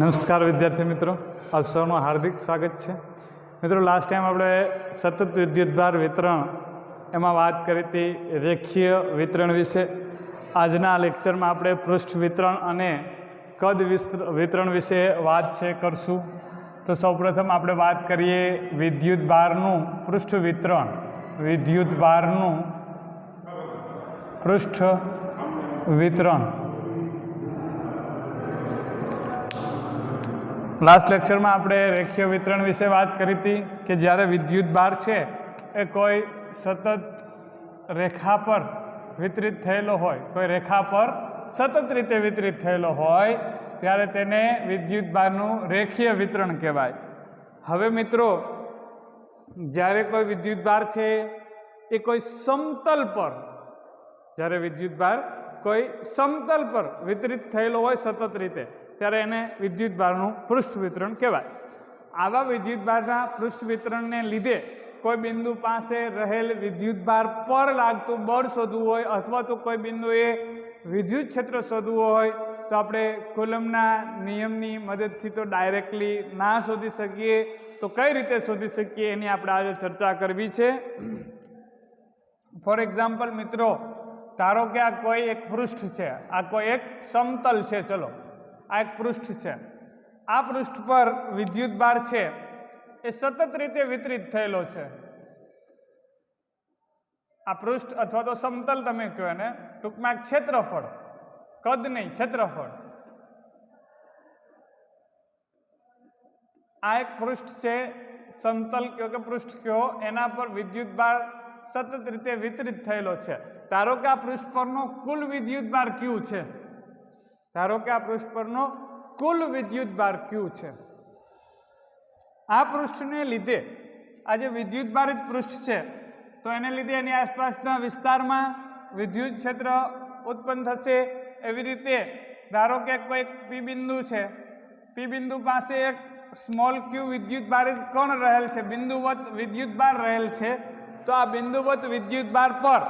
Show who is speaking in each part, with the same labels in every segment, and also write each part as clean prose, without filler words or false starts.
Speaker 1: નમસ્કાર વિદ્યાર્થી મિત્રો, આપ સૌનું હાર્દિક સ્વાગત છે. મિત્રો, લાસ્ટ ટાઈમ આપણે સતત વિદ્યુતભાર વિતરણ એમાં વાત કરી હતી રેખીય વિતરણ વિશે. આજના લેક્ચરમાં આપણે પૃષ્ઠ વિતરણ અને કદ વિતરણ વિશે વાત કરશું. તો સૌપ્રથમ આપણે વાત કરીએ વિદ્યુતભારનું પૃષ્ઠ વિતરણ. વિદ્યુતભારનું પૃષ્ઠ વિતરણ. લાસ્ટ લેક્ચરમાં આપણે રેખીય વિતરણ વિશે વાત કરી હતી કે જ્યારે વિદ્યુતભાર છે એ કોઈ સતત રેખા પર વિતરિત થયેલો હોય, કોઈ રેખા પર સતત રીતે વિતરિત થયેલો હોય ત્યારે તેને વિદ્યુતભારનું રેખીય વિતરણ કહેવાય. હવે મિત્રો, જ્યારે કોઈ વિદ્યુતભાર છે એ કોઈ સમતલ પર, જ્યારે વિદ્યુતભાર કોઈ સમતલ પર વિતરિત થયેલો હોય સતત રીતે, ત્યારે એને વિદ્યુતભારનું પૃષ્ઠ વિતરણ કહેવાય. આવા વિદ્યુતભારના પૃષ્ઠ વિતરણને લીધે કોઈ બિંદુ પાસે રહેલ વિદ્યુતભાર પર લાગતું બળ શોધવું હોય અથવા તો કોઈ બિંદુએ વિદ્યુત ક્ષેત્ર શોધવું હોય તો આપણે કુલમના નિયમની મદદથી તો ડાયરેક્ટલી ના શોધી શકીએ. તો કઈ રીતે શોધી શકીએ એની આપણે આજે ચર્ચા કરવી છે. ફોર એક્ઝામ્પલ મિત્રો, ધારો કે આ કોઈ એક પૃષ્ઠ છે, આ કોઈ એક સમતલ છે. ચલો, આ એક પૃષ્ઠ છે. આ પૃષ્ઠ પર વિદ્યુતભાર છે એ સતત રીતે વિતરિત થયેલો છે. આ પૃષ્ઠ અથવા તો સમતલ તમે કહો ને, ટૂંકમાં ક્ષેત્રફળ, કદ નહીં, ક્ષેત્રફળ. આ એક પૃષ્ઠ છે, સમતલ કયો કે પૃષ્ઠ કયો, એના પર વિદ્યુતભાર સતત રીતે વિતરિત થયેલો છે. ધારો કે આ પૃષ્ઠ પરનો કુલ વિદ્યુતભાર ક્યુ છે. ધારો કે આ પૃષ્ઠ પરનો કુલ વિદ્યુતભાર ક્યુ છે. આ પૃષ્ઠને લીધે, આ જે વિદ્યુતભારિત પૃષ્ઠ છે, તો એને લીધે એની આસપાસના વિસ્તારમાં વિદ્યુત ક્ષેત્ર ઉત્પન્ન થશે. એવી રીતે ધારો કે કોઈ પી બિંદુ છે, પી બિંદુ પાસે એક સ્મોલ ક્યુ વિદ્યુતભારિત કણ રહેલ છે, બિંદુવત વિદ્યુતભાર રહેલ છે. તો આ બિંદુવત વિદ્યુતભાર પર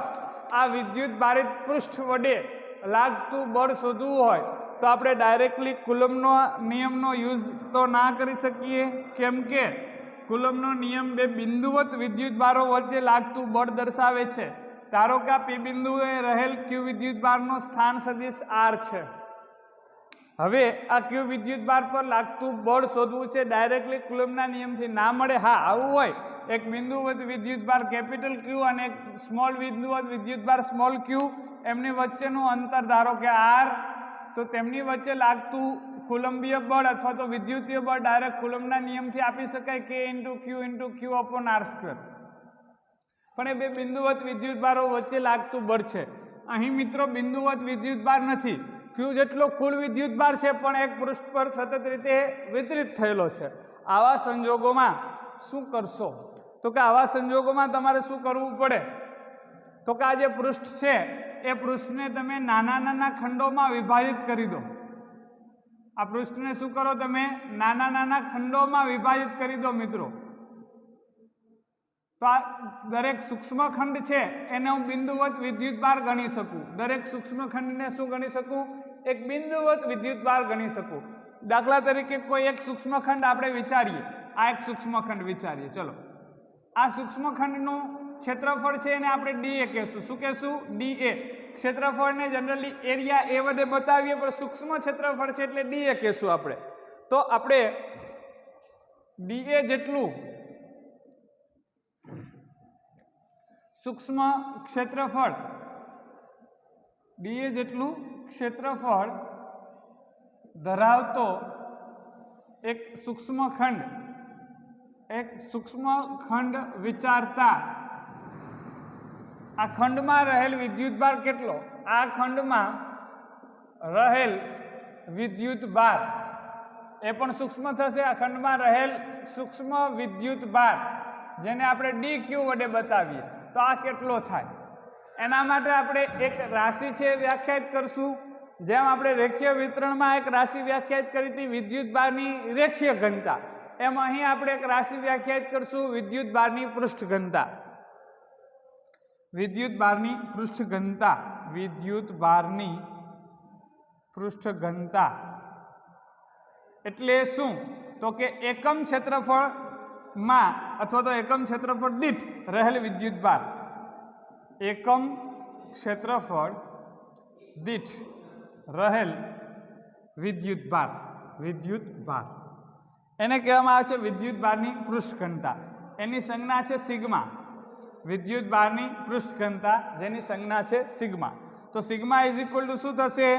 Speaker 1: આ વિદ્યુતભારિત પૃષ્ઠ વડે લાગતું બળ શોધવું હોય તો આપણે ડાયરેક્ટલી કુલમનો નિયમનો યુઝ તો ના કરી શકીએ, કેમ કે કુલમનો નિયમ બે બિંદુવત વિદ્યુતભારો વચ્ચે લાગતું બળ દર્શાવે છે. ધારો કે આ પી બિંદુએ રહેલ ક્યુ વિદ્યુતભારનો સ્થાન સદિશ આર છે. હવે આ ક્યુ વિદ્યુતભાર પર લાગતું બળ શોધવું છે, ડાયરેક્ટલી કુલમના નિયમથી ના મળે. હા, આવું હોય, એક બિંદુવત વિદ્યુતભાર કેપિટલ ક્યુ અને એક સ્મોલ બિંદુવત વિદ્યુતભાર સ્મોલ ક્યુ, એમની વચ્ચેનું અંતર ધારો કે આર, તો તેમની વચ્ચે લાગતું કુલંબીય બળ અથવા તો વિદ્યુતીય બળ ડાયરેક્ટ કુલમના નિયમથી આપી શકાય, કે ઇન્ટુ ક્યુ અપોન આર સ્ક્વેર. પણ એ બે બિંદુવત વિદ્યુતભારો વચ્ચે લાગતું બળ છે. અહીં મિત્રો બિંદુવત વિદ્યુતભાર નથી, ક્યુ જેટલો કુલ વિદ્યુતભાર છે પણ એક પૃષ્ઠ પર સતત રીતે વિતરિત થયેલો છે. આવા સંજોગોમાં શું કરશો? તો કે આવા સંજોગોમાં તમારે શું કરવું પડે? તો કે આ જે પૃષ્ઠ છે એ પૃષ્ઠને તમે નાના નાના ખંડોમાં વિભાજિત કરી દો. આ પૃષ્ઠને શું કરો? તમે નાના નાના ખંડોમાં વિભાજિત કરી દો મિત્રો. તો આ દરેક સૂક્ષ્મ ખંડ છે એને હું બિંદુવત વિદ્યુતભાર ગણી શકું. દરેક સૂક્ષ્મ ખંડને શું ગણી શકું? એક બિંદુવત વિદ્યુતભાર ગણી શકું. દાખલા તરીકે કોઈ એક સૂક્ષ્મ ખંડ આપણે વિચારીએ, આ એક સૂક્ષ્મ ખંડ વિચારીએ. ચલો, આ સૂક્ષ્મ ખંડનું ક્ષેત્રફળ છે એને આપણે ડીએ કહેશું. શું કહેશું? ડીએ. ક્ષેત્રફળને જનરલી એરિયા એ વડે બતાવીએ, પણ સૂક્ષ્મ ક્ષેત્રફળ છે એટલે ડીએ કહેશું આપણે. તો આપણે ડીએ જેટલું સૂક્ષ્મ ક્ષેત્રફળ, ડીએ જેટલું ક્ષેત્રફળ ધરાવતો એક સૂક્ષ્મ ખંડ વિચારતા, આ ખંડમાં રહેલ વિદ્યુતભાર કેટલો? આ ખંડમાં રહેલ વિદ્યુતભાર એ પણ સૂક્ષ્મ થશે. આ ખંડમાં રહેલ સૂક્ષ્મ વિદ્યુતભાર જેને આપણે ડી ક્યુ વડે બતાવીએ, તો આ કેટલો થાય? એના માટે આપણે એક રાશિ છે વ્યાખ્યાયિત કરશું. જેમ આપણે રેખીય વિતરણમાં એક રાશિ વ્યાખ્યાયિત કરી હતી વિદ્યુતભારની રેખીય ઘનતા, એમ અહીં આપણે એક રાશિ વ્યાખ્યાયિત કરશું વિદ્યુતભારની પૃષ્ઠ ઘનતા. વિદ્યુતભારની પૃષ્ઠ ઘનતા, વિદ્યુતભારની પૃષ્ઠ ઘનતા એટલે શું? તો કે એકમ ક્ષેત્રફળમાં અથવા તો એકમ ક્ષેત્રફળ દીઠ રહેલ વિદ્યુતભાર, એકમ ક્ષેત્રફળ દીઠ રહેલ વિદ્યુતભાર, વિદ્યુતભાર એને કહેવામાં આવે છે વિદ્યુતભારની પૃષ્ઠ ઘનતા. એની સંજ્ઞા છે સિગ્મા. વિદ્યુતભારની પૃષ્ઠ ઘનતા જેની સંજ્ઞા છે સિગ્મા. તો સિગ્મા ઇઝ ઇક્વલ ટુ શું થશે?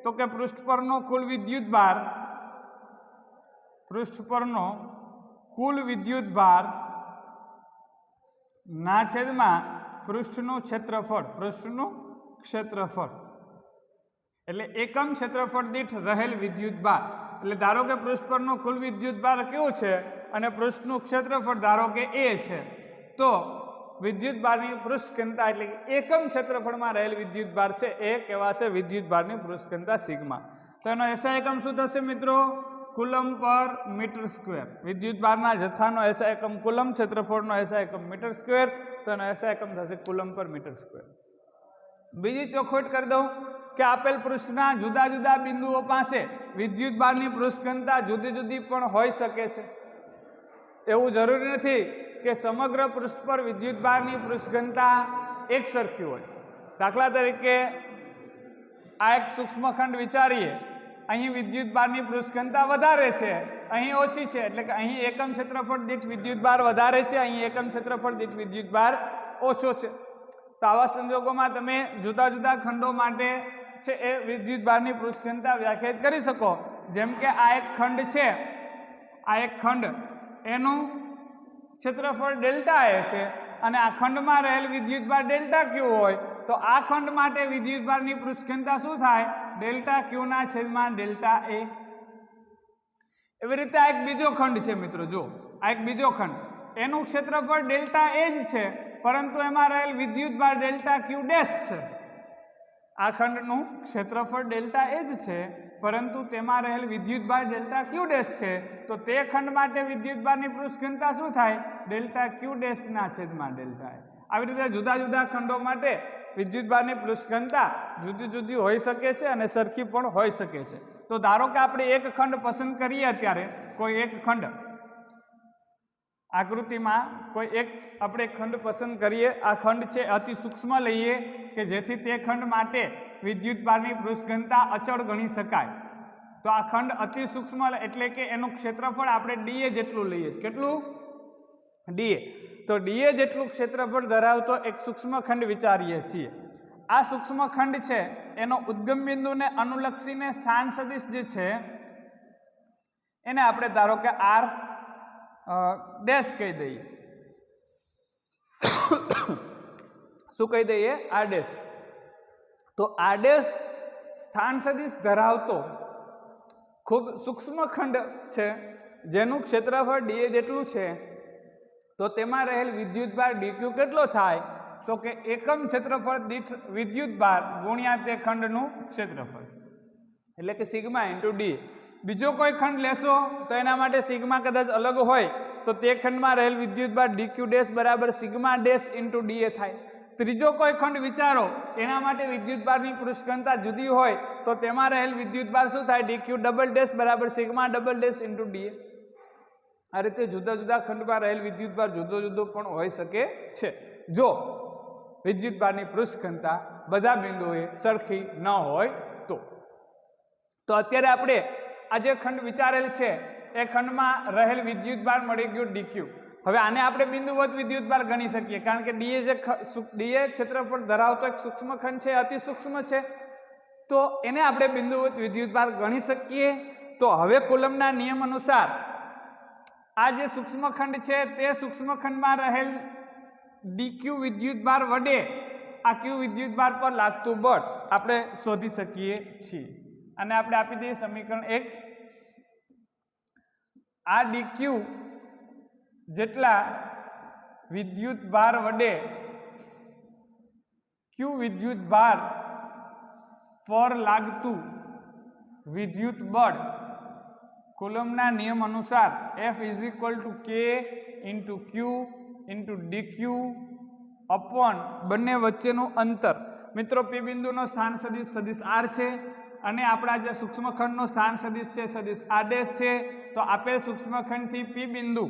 Speaker 1: તો કે પૃષ્ઠ પરનો કુલ વિદ્યુતભાર, પૃષ્ઠ પરનો કુલ વિદ્યુતભાર ના છેદમાં પૃષ્ઠનું ક્ષેત્રફળ, પૃષ્ઠનું ક્ષેત્રફળ એટલે એકમ ક્ષેત્રફળ દીઠ રહેલ વિદ્યુતભાર. એટલે ધારો કે પૃષ્ઠ પરનો કુલ વિદ્યુતભાર કેવો છે અને પૃષ્ઠનું ક્ષેત્રફળ ધારો કે એ છે, તો વિદ્યુતભારની પૃષ્ઠ ઘનતા એટલે કે એકમ ક્ષેત્રફળમાં રહેલ વિદ્યુતભાર છે એ કહેવાશે વિદ્યુતભારની પૃષ્ઠ ઘનતા સિગ્મા. તો એનો એસઆઈ એકમ શું થશે મિત્રો? કુલમ પર મીટર સ્ક્વેર. વિદ્યુતભારના જથ્થાનો એસઆઈ એકમ કુલમ, ક્ષેત્રફળનો એસઆઈ એકમ મીટર સ્ક્વેર, તો એનો એસઆઈ એકમ થશે કુલમ પર મીટર સ્ક્વેર. બીજી ચોખવટ કરી દઉં કે આપેલ પૃષ્ઠના જુદા જુદા બિંદુઓ પાસે વિદ્યુતભારની પૃષ્ઠ ઘનતા જુદી જુદી પણ હોઈ શકે છે. એવું જરૂરી નથી કે સમગ્ર પૃષ્ઠ પર વિદ્યુતભારની પૃષ્ઠ ઘનતા એક સરખી હોય. દાખલા તરીકે આ એક સૂક્ષ્મખંડ વિચારીએ, અહીં વિદ્યુતભારની પૃષ્ઠ ઘનતા વધારે છે, અહીં ઓછી છે, એટલે કે અહીં એકમ ક્ષેત્રફળ દીઠ વિદ્યુતભાર વધારે છે, અહીં એકમ ક્ષેત્રફળ દીઠ વિદ્યુતભાર ઓછો છે. તો આવા સંજોગોમાં તમે જુદા જુદા ખંડો માટે છે એ વિદ્યુતભારની પૃષ્ઠ ઘનતા વ્યાખ્યાયિત કરી શકો. જેમ કે આ એક ખંડ છે, આ એક ખંડ એનું ક્ષેત્રફળ ડેલ્ટા એ છે અને આ ખંડમાં રહેલ વિદ્યુતભાર ડેલ્ટા ક્યુ હોય, તો આ ખંડ માટે વિદ્યુતભારની પૃષ્ઠ ઘનતા શું થાય? ડેલ્ટા ક્યુ ના છેદમાં ડેલ્ટા એ. એવી રીતે આ એક બીજો ખંડ છે મિત્રો, જો આ એક બીજો ખંડ, એનું ક્ષેત્રફળ ડેલ્ટા એ જ છે, પરંતુ એમાં રહેલ વિદ્યુતભાર ડેલ્ટા ક્યુ ડેશ છે. આ ખંડનું ક્ષેત્રફળ ડેલ્ટા એ જ છે, પરંતુ તેમાં રહેલ વિદ્યુતભાર ડેલ્ટા ક્યુ ડેશ છે, તો તે ખંડ માટે વિદ્યુતભારની પૃષ્ઠ ઘનતા શું થાય? ડેલ્ટા ક્યુ ડેશના છેદમાં ડેલ્ટા એ. આવી રીતે જુદા જુદા ખંડો માટે વિદ્યુતભારની પૃષ્ઠ ઘનતા જુદી જુદી હોઈ શકે છે અને સરખી પણ હોઈ શકે છે. તો ધારો કે આપણે એક ખંડ પસંદ કરીએ, અત્યારે કોઈ એક ખંડ આકૃતિમાં કોઈ એક આપણે ખંડ પસંદ કરીએ, આ ખંડ છે અતિ સૂક્ષ્મ લઈએ કે જેથી તે ખંડ માટે વિદ્યુતભારની પૃષ્ઠ ઘનતા અચળ ગણી શકાય. તો આ ખંડ અતિ સૂક્ષ્મ એટલે કે એનું ક્ષેત્રફળ આપણે ડીએ જેટલું લઈએ. કેટલું? ડીએ. તો ડીએ જેટલું ક્ષેત્રફળ ધરાવતો એક સૂક્ષ્મ ખંડ વિચારીએ છીએ. આ સૂક્ષ્મ ખંડ છે એનો ઉદ્ગમ બિંદુને અનુલક્ષીને સ્થાન સદિશ જે છે એને આપણે ધારો કે આર ડેશ કહી દઈએ. શું કહી દઈએ? R dash. તો આર ડેશ સ્થાન સદિશ ધરાવતો ખૂબ સૂક્ષ્મ ખંડ છે જેનું ક્ષેત્રફળ ડીએ જેટલું છે, તો તેમાં રહેલ વિદ્યુતભાર ડીક્યુ કેટલો થાય? તો કે એકમ ક્ષેત્રફળ દીઠ વિદ્યુતભાર ગુણ્યા તે ખંડનું ક્ષેત્રફળ, એટલે કે સિગ્મા ઇન્ટુ ડી. બીજો કોઈ ખંડ લેશો તો એના માટે સિગ્મા કદાચ અલગ હોય, તો તે ખંડમાં રહેલ વિદ્યુતભાર ડીક્યુ ડેશ બરાબર સિગ્મા ડેશ ઇન્ટુ ડીએ થાય. ત્રીજો કોઈ ખંડ વિચારો, એના માટે વિદ્યુતભારની પૃષ્ઠ ઘનતા જુદી હોય, તો તેમાં રહેલ વિદ્યુતભાર શું થાય? ડીક્યુ ડબલ ડેશ બરાબર sigma double dash into d a. આ રીતે જુદા જુદા ખંડમાં રહેલ વિદ્યુતભાર જુદો જુદો પણ હોઈ શકે છે, જો વિદ્યુતભારની પૃષ્ઠ ઘનતા બધા બિંદુએ સરખી ન હોય તો. તો અત્યારે આપણે આ જે ખંડ વિચારેલ છે એ ખંડમાં રહેલ વિદ્યુતભાર મળી ગયો ડીક્યુ. હવે આને આપણે બિંદુવત વિદ્યુતભાર ગણી શકીએ, કારણ કે ડીએ ક્ષેત્રફળ ધરાવતો એક સૂક્ષ્મ ખંડ છે, અતિ સૂક્ષ્મ છે, તો એને આપણે બિંદુવત વિદ્યુતભાર ગણી શકીએ. તો હવે કુલમના નિયમ અનુસાર આ જે સૂક્ષ્મ ખંડ છે તે સૂક્ષ્મ ખંડમાં રહેલ ડીક્યુ વિદ્યુતભાર વડે આ ક્યુ વિદ્યુતભાર પર લાગતું બળ આપણે શોધી શકીએ છીએ. અને આપણે આપી દઈએ સમીકરણ 1. આ ડીક્યુ જેટલા વિદ્યુતભાર વડે ક્યુ વિદ્યુતભાર પર લાગતું વિદ્યુત બળ કુલમના નિયમ અનુસાર F = K × Q × dq બંને વચ્ચેનું અંતર. મિત્રો P બિંદુનો સ્થાન સદિશ R છે અને આપણા જે સૂક્ષ્મખંડનો સ્થાન સદિશ છે સદિશ આદેશ છે, તો આપેલ સૂક્ષ્મખંડથી પી બિંદુ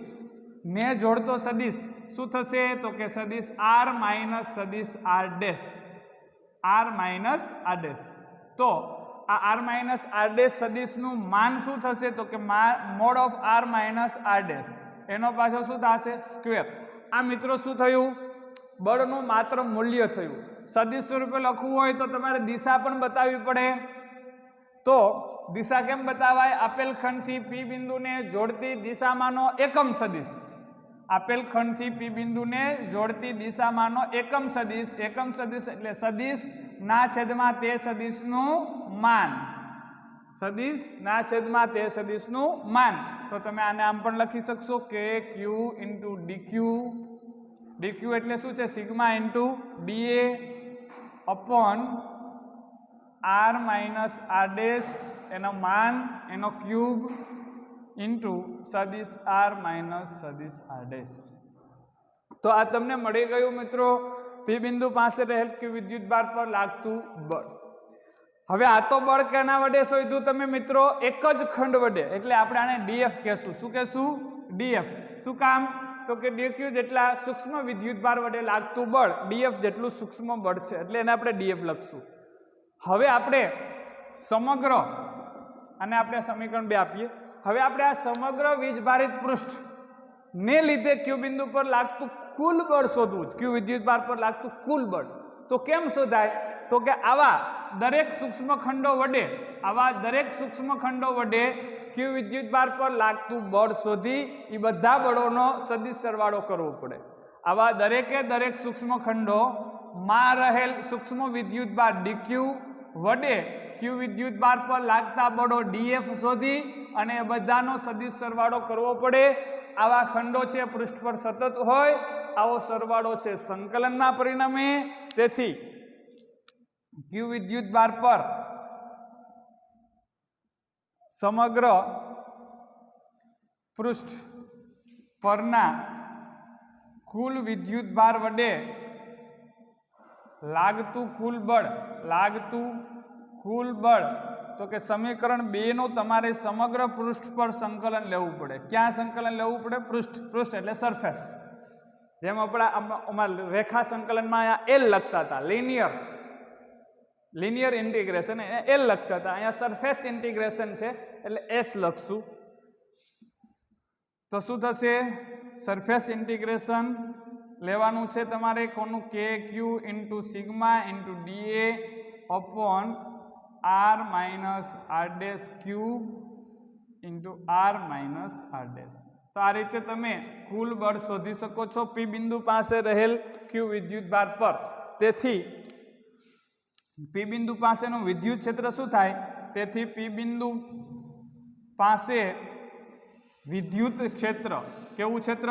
Speaker 1: ને જોડતો સદિશ શું થશે? તો કે સદિશ આર માઇનસ સદિશ R dash, R minus R dash. તો આ આર માઇનસ આર ડેશ સદિશનું માન શું થશે? તો કે mod of R minus R dash, એનો પાછો શું થશે? સ્ક્વેર. આ મિત્રો શું થયું? બળનું માત્ર મૂલ્ય થયું. સદિશ સ્વરૂપે લખવું હોય તો તમારે દિશા પણ બતાવવી પડે. તો દિશા કેમ બતાવાય? આપેલ ખંડથી પી બિંદુને જોડતી દિશામાંનો એકમ સદિશ, આપેલ ખંડથી પી બિંદુને જોડતી દિશામાંનો એકમ સદિશ, એકમ સદિશ એટલે સદિશ ના છેદમાં તે સદિશનું માન, સદિશ ના છેદમાં તે સદિશનું માન. તો તમે આને આમ પણ લખી શકશો કે ક્યુ ઇન્ટુ ડીક્યુ, ડીક્યુ એટલે શું છે? Sigma into d a upon R minus R dash એનો માન એનો ક્યુબ ઇન્ટુ સદિશ આર માઇનસ સદિશ આર ડેશ. તો આ તમને મળી ગયું મિત્રો પી બિંદુ પાસે રહેલ કે વિદ્યુત ભાર પર લાગતું બળ. હવે આ તો બળ કેના વડે શોધ્યું તમે મિત્રો? એક જ ખંડ વડે, એટલે આપણે આને ડીએફ કહેશું. શું કહેશું? ડીએફ. શું કામ? તો કે ડીક્યુ જેટલા સૂક્ષ્મ વિદ્યુત ભાર વડે લાગતું બળ ડીએફ જેટલું સૂક્ષ્મ બળ છે, એટલે એને આપણે ડીએફ લખશું. હવે આપણે સમગ્ર, અને આપણે સમીકરણ 2 આપીએ. હવે આપણે આ સમગ્ર વીજભારિત પૃષ્ઠ ને લીધે ક્યુ બિંદુ પર લાગતું કુલ બળ શોધવું છે, ક્યુ વિદ્યુત ભાર પર લાગતું કુલ બળ. તો કેમ શોધાય? તો કે આવા દરેક સૂક્ષ્મ ખંડો વડે, આવા દરેક સૂક્ષ્મ ખંડો વડે ક્યુ વિદ્યુત ભાર પર લાગતું બળ શોધી એ બધા બળોનો સદિશ સરવાળો કરવો પડે. આવા દરેકે દરેક સૂક્ષ્મ ખંડો માં રહેલ સૂક્ષ્મ વિદ્યુત ભાર ડીક્યુ વડે ક્યુ વિદ્યુત ભાર પર લાગતા બળો ડીએફ શોધી અને એ બધાનો સદિશ સરવાળો કરવો પડે. આવા ખંડો છે પૃષ્ઠ પર સતત હોય, આવો સરવાળો છે સંકલનમાં પરિણમે. તેથી ક્યુ વિદ્યુત ભાર પર સમગ્ર પૃષ્ઠ પરના કુલ વિદ્યુત ભાર વડે લાગતું કુલ બળ, લાગતું કુલ બળ, તો કે સમીકરણ 2 નું તમારે સમગ્ર પૃષ્ઠ પર સંકલન લેવું પડે. ક્યાં સંકલન લેવું પડે? પૃષ્ઠ. પૃષ્ઠ એટલે સરફેસ. જેમ આપણા રેખા સંકલનમાં અહીંયા એલ લખતા હતા, લિનિયર ઇન્ટિગ્રેશન એલ લખતા હતા, અહીંયા સરફેસ ઇન્ટિગ્રેશન છે એટલે એસ લખશું. તો શું થશે? સરફેસ ઇન્ટિગ્રેશન લેવાનું છે તમારે કોનું? કે q into sigma into d a upon R minus R dash cube into R minus R dash. તો આ રીતે તમે કુલ બળ શોધી શકો છો પી બિંદુ પાસે રહેલ ક્યુ વિદ્યુત ભાર પર. તેથી પી બિંદુ પાસેનું વિદ્યુત ક્ષેત્ર શું થાય? તેથી પી બિંદુ પાસે વિદ્યુત ક્ષેત્ર, કેવું ક્ષેત્ર?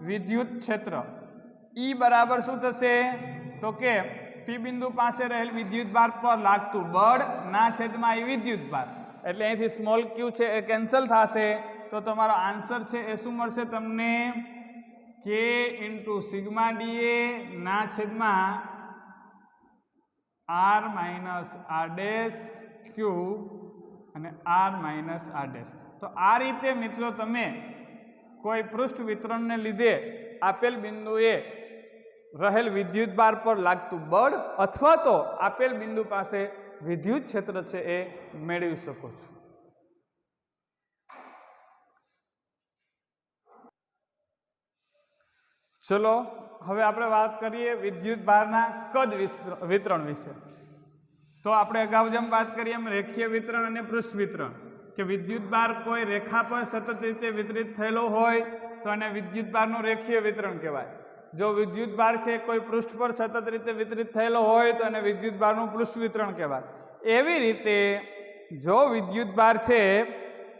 Speaker 1: વિદ્યુત ક્ષેત્ર ઈ બરાબર શું થશે? તો કે પી બિંદુ પાસે રહેલ વિદ્યુત ભાર પર લાગતું બળ ના છેદમાં એ વિદ્યુત ભાર, એટલે અહીંથી સ્મોલ ક્યુ છે એ કેન્સલ થશે. તો તમારો આન્સર છે એ શું મળશે તમને? કે ઇન્ટુ સિગ્મા ડીએ ના છેદમાં R minus R dash cube અને આર માઇનસ આર ડેશ. તો આ રીતે મિત્રો તમે કોઈ પૃષ્ઠ વિતરણને લીધે આપેલ બિંદુએ રહેલ વિદ્યુત ભાર પર લાગતું બળ અથવા તો આપેલ બિંદુ પાસે વિદ્યુત ક્ષેત્ર છે એ મેળવી શકો છો. ચલો હવે આપણે વાત કરીએ વિદ્યુત ભારના કદ વિતરણ વિશે. તો આપણે અગાઉ જેમ વાત કરીએ એમ રેખીય વિતરણ અને પૃષ્ઠ વિતરણ, કે વિદ્યુત ભાર કોઈ રેખા પર સતત રીતે વિતરિત થયેલો હોય તો એને વિદ્યુત ભારનું રેખીય વિતરણ કહેવાય. જો વિદ્યુત ભાર છે કોઈ પૃષ્ઠ પર સતત રીતે વિતરિત થયેલો હોય તો એને વિદ્યુત ભારનું પૃષ્ઠ વિતરણ કહેવાય. એવી રીતે જો વિદ્યુત ભાર છે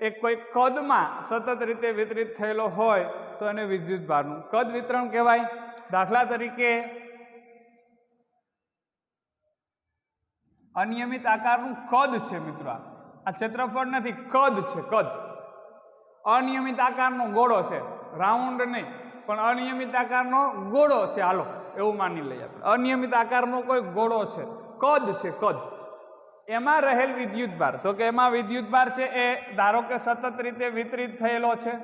Speaker 1: એ કોઈ કદમાં સતત રીતે વિતરિત થયેલો હોય તો એને વિદ્યુત ભારનું કદ વિતરણ કહેવાય. દાખલા તરીકે અનિયમિત આકારનું કદ છે મિત્રો, આ ક્ષેત્રફળ નથી, કદ છે. કદ અનિયમિત આકારનો ગોળો છે, રાઉન્ડ નહીં પણ અનિયમિત આકારનો ગોળો છે. હાલો એવું માની લઈએ આપણે, અનિયમિત આકારનો કોઈ ગોળો છે, કદ છે. કદ એમાં રહેલ વિદ્યુતભાર, તો કે એમાં વિદ્યુતભાર છે એ ધારો કે સતત રીતે વિતરિત થયેલો છે.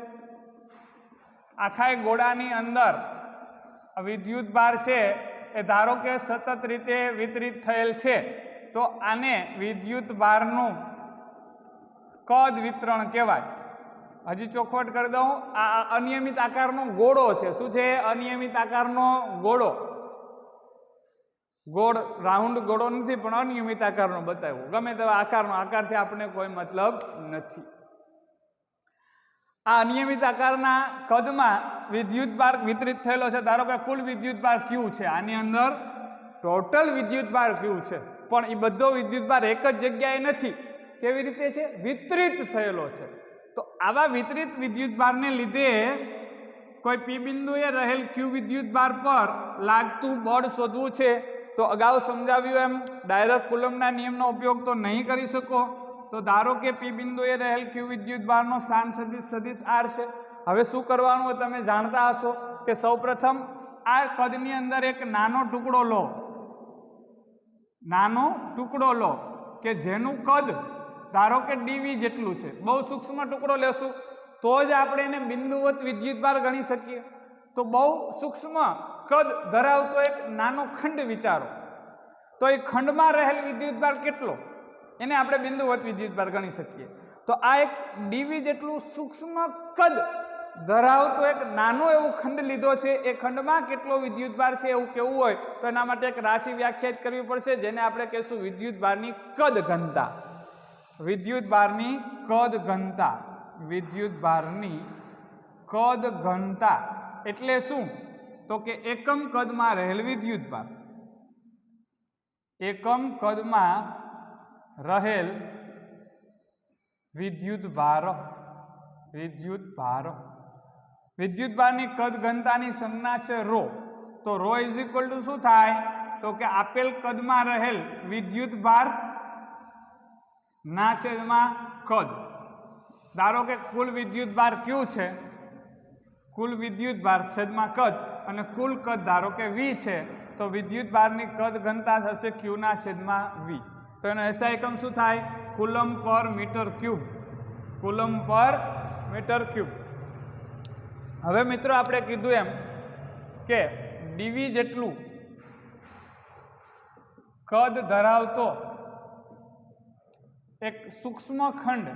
Speaker 1: આખા ગોળાની અંદર વિદ્યુતભાર છે એ ધારો કે સતત રીતે વિતરિત થયેલ છે, તો આને વિદ્યુતભારનું કદ વિતરણ કહેવાય. હજી ચોખવટ કરી દઉં, આ અનિયમિત આકારનો ગોળો છે. શું છે? અનિયમિત આકારનો ગોળો. ગોળ રાઉન્ડ ગોળો નથી, પણ અનિયમિત આકારનો બતાવ્યો. ગમે તેવા આકારનો, આકારથી આપણે કોઈ મતલબ નથી. આ અનિયમિત આકારના કદમાં વિદ્યુતભાર વિતરિત થયેલો છે. ધારો કે કુલ વિદ્યુતભાર ક્યુ છે, આની અંદર ટોટલ વિદ્યુતભાર ક્યુ છે, પણ એ બધો વિદ્યુતભાર એક જ જગ્યાએ નથી. કેવી રીતે છે? વિતરિત થયેલો છે. તો આવા વિતરિત વિદ્યુતભારને લીધે કોઈ પી બિંદુએ રહેલ ક્યુ વિદ્યુતભાર પર લાગતું બળ શોધવું છે, તો અગાઉ સમજાવ્યું એમ ડાયરેક્ટ કુલમ્બના નિયમનો ઉપયોગ તો નહીં કરી શકો. તો ધારો કે પી બિંદુએ રહેલ ક્યુ વિદ્યુતભારનો સ્થાન સદિશ આર છે. હવે શું કરવાનું તમે જાણતા હશો કે સૌપ્રથમ આ કદની અંદર એક નાનો ટુકડો લો, નાનો ટુકડો લો કે જેનું કદ ધારો કે ડીવી જેટલું છે. બહુ સૂક્ષ્મ ટુકડો લેશું તો જ આપણે એને બિંદુવત વિદ્યુતભાર ગણી શકીએ. તો બહુ સૂક્ષ્મ કદ ધરાવતો એક નાનો ખંડ વિચારો, તો એ ખંડમાં રહેલ વિદ્યુતભાર કેટલો, એને આપણે બિંદુવત વિદ્યુતભાર ગણી શકીએ. તો આ એક ડીવી જેટલું સૂક્ષ્મ કદ ધરાવતો એક નાનો એવો ખંડ લીધો છે. એ ખંડમાં કેટલો વિદ્યુતભાર છે એવું કેવું હોય તો એના માટે એક રાશિ વ્યાખ્યાયિત કરવી પડશે, જેને આપણે કહીશું વિદ્યુતભારની કદ ઘનતા. વિદ્યુતભારની કદ ઘનતા. વિદ્યુતભારની કદ ઘનતા એટલે શું? તો કે એકમ કદમાં રહેલ વિદ્યુતભાર. એકમ કદમાં રહેલ વિદ્યુતભાર. વિદ્યુતભારની કદ ઘનતાની સંજ્ઞા છે રો. તો રો ઇઝ ઇક્વલ ટુ શું થાય? તો કે આપેલ કદમાં રહેલ વિદ્યુતભાર ના છેદમાં કદ. ધારો કે કુલ વિદ્યુતભાર ક્યુ છે, કુલ વિદ્યુતભાર છેદમાં કદ, અને કુલ કદ ધારો કે વી છે, તો વિદ્યુતભારની કદ ઘનતા થશે ક્યુ ના છેદમાં વી. તો એનો એસઆઈ એકમ શું થાય? કુલમ પર મીટર ક્યુબ. કુલમ પર મીટર ક્યુબ. હવે મિત્રો આપણે કીધું એમ કે ડીવી જેટલું કદ ધરાવતો એક સૂક્ષ્મ ખંડ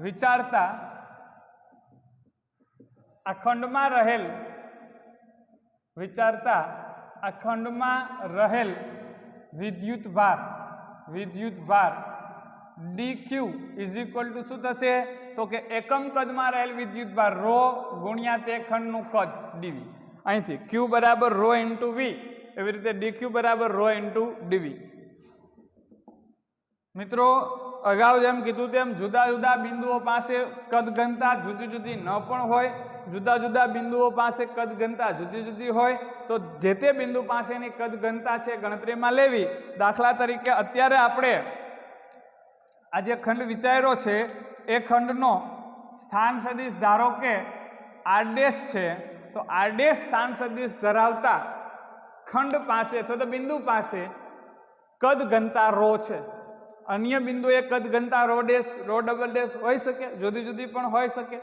Speaker 1: વિચારતા આ ખંડમાં રહેલ વિદ્યુતભાર ડીક્યુ ઇઝ ઇક્વલ ટુ શું થશે? તો કે એકમ કદમાં રહેલ વિદ્યુતભાર રો ગુણ્યા તે ખંડનું કદ ડીવી. અહીંથી ક્યુ બરાબર રો ઇન્ટુ વી, એવી રીતે ડીક્યુ બરાબર રો ઇન્ટુ ડીવી. મિત્રો અગાઉ જેમ કીધું તેમ જુદા જુદા બિંદુઓ પાસે કદ ઘનતા જુદી જુદી ન પણ હોય. જુદા જુદા બિંદુઓ પાસે કદ ઘનતા જુદી જુદી હોય, તો જે તે બિંદુ પાસેની કદ ઘનતા છે ગણતરીમાં લેવી. દાખલા તરીકે અત્યારે આપણે આ જે ખંડ વિચાર્યો છે એ ખંડનો સ્થાન સદિશ ધારો કે આર ડેશ છે, તો આર ડેશ સ્થાન સદિશ ધરાવતા ખંડ પાસે અથવા તો બિંદુ પાસે કદ ઘનતા રો છે. અન્ય બિંદુએ કદ ઘનતા rho dash rho double dash હોઈ શકે, જુદી જુદી પણ હોઈ શકે.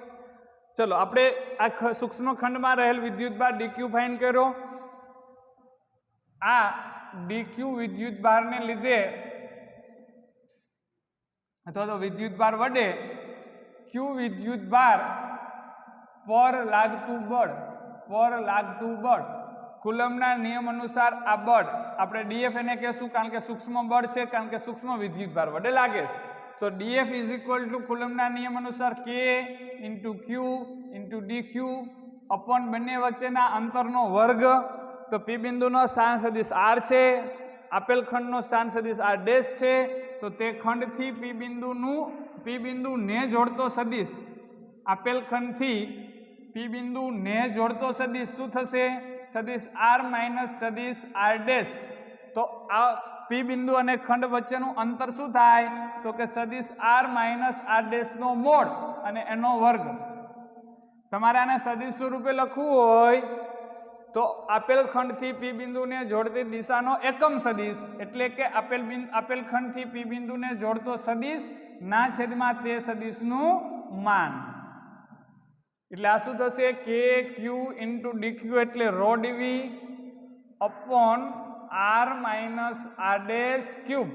Speaker 1: ચલો આપણે આ સૂક્ષ્મ ખંડમાં રહેલ વિદ્યુતભાર ડીક્યુ ફાઇન કર્યો. આ ડીક્યુ વિદ્યુતભારને લીધે અથવા તો વિદ્યુતભાર વડે ક્યુ વિદ્યુતભાર પર લાગતું બળ કુલમ્બના નિયમ અનુસાર આ બળ આપણે ડીએફ એને કહેશું, કારણ કે સૂક્ષ્મ બળ છે, કારણ કે સૂક્ષ્મ વિદ્યુતભાર વડે લાગે છે. તો ડીએફ ઇઝ ઇક્વલ ટુ કુલમ્બના નિયમ અનુસાર કે ઇન્ટુ ક્યુ ઇન્ટુ ડીક્યુ અપોન બંને વચ્ચેના અંતરનો વર્ગ. તો પી બિંદુનો સ્થાન સદિશ આર છે, આપેલ ખંડનો સ્થાન સદિશ આર ડેશ છે, તો તે ખંડથી પી બિંદુને જોડતો સદિશ, આપેલ ખંડથી પી બિંદુને જોડતો સદિશ શું થશે? સદિશ આર માઇનસ સદિશ આર ડેશ. તો આ પી બિંદુ અને ખંડ વચ્ચેનું અંતર શું થાય? તો કે સદિશ આર માઇનસ આર ડેશનો મોડ અને એનો વર્ગ. તમારે આને સદિશ સ્વરૂપે લખવું હોય તો આપેલ ખંડથી પી બિંદુને જોડતી દિશાનો એકમ સદિશ એટલે કે આપેલ ખંડથી પી બિંદુને જોડતો સદિશ ના છેદમાં તે સદિશનું માન. એટલે આ શું થશે? કે ક્યુ ઇન્ટુ ડીક્યુ એટલે rho ડીવી upon R minus R dash cube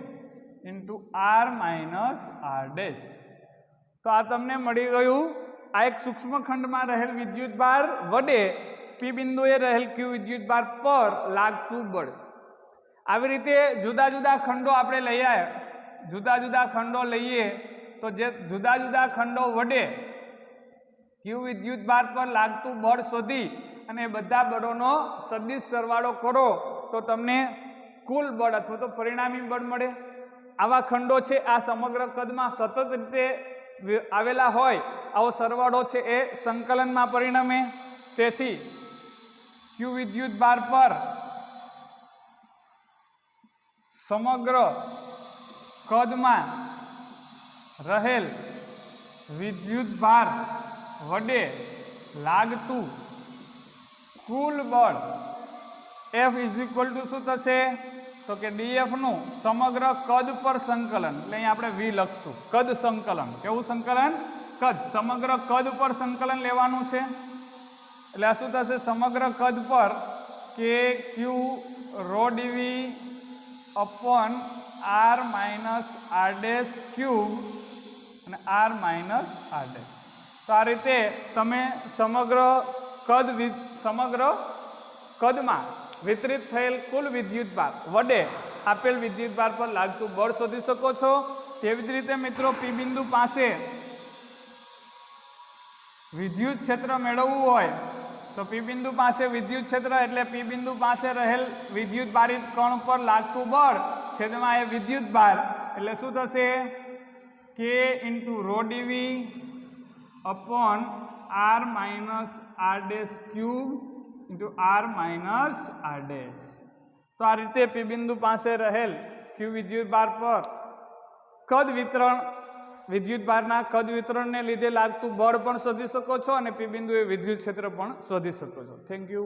Speaker 1: into R minus R dash. તો આ તમને મળી ગયું આ એક સૂક્ષ્મ ખંડમાં રહેલ વિદ્યુત ભાર વડે પી બિંદુએ રહેલ ક્યુ વિદ્યુત ભાર પર લાગતું બળ. આવી રીતે જુદા જુદા ખંડો આપણે લઈ આવ્યા. જુદા જુદા ખંડો લઈએ તો જે જુદા જુદા ખંડો વડે ક્યુ વિદ્યુત ભાર પર લાગતું બળ શોધી અને બધા બળોનો સદિશ સરવાળો કરો તો તમને કુલ બળ અથવા તો પરિણામી બળ મળે. આવા ખંડો છે આ સમગ્ર કદમાં સતત રીતે આવેલા હોય આવો સરવાળો છે એ સંકલનમાં પરિણમે. તેથી ક્યુ વિદ્યુત ભાર પર સમગ્ર કદમાં રહેલ વિદ્યુત ભાર વડે લાગતું કુલ બળ F ઇઝ ઇક્વલ ટુ શું થશે? તો કે DF નું સમગ્ર કદ પર સંકલન. એટલે અહીં આપણે V લખશું. કદ સંકલન. કેવું સંકલન? કદ. સમગ્ર કદ પર સંકલન લેવાનું છે. એટલે આ શું થશે? સમગ્ર કદ પર k q rho ડીવી upon R minus R dash cube અને આર માઇનસ આર ડેશ. તો આ રીતે તમે સમગ્ર કદમાં વિતરિત થયેલ કુલ વિદ્યુત ભાર વડે આપેલ વિદ્યુત ભાર પર લાગતું બળ શોધી શકો છો. તેવી જ રીતે મિત્રો પી બિંદુ પાસે વિદ્યુત ક્ષેત્ર મેળવવું હોય તો પી બિંદુ પાસે વિદ્યુત ક્ષેત્ર એટલે પી બિંદુ પાસે રહેલ વિદ્યુત ભારિત કણ પર લાગતું બળ છેદમાં એ વિદ્યુત ભાર એટલે શું થશે? કે into rho ડીવી upon R minus R dash cube into R minus R dash. તો આ રીતે પી બિંદુ પાસે રહેલ ક્યુ વિદ્યુત ભાર પર કદ વિતરણ વિદ્યુત ભારના કદ વિતરણને લીધે લાગતું બળ પણ શોધી શકો છો અને પી બિંદુએ વિદ્યુત ક્ષેત્ર પણ શોધી શકો છો. Thank you.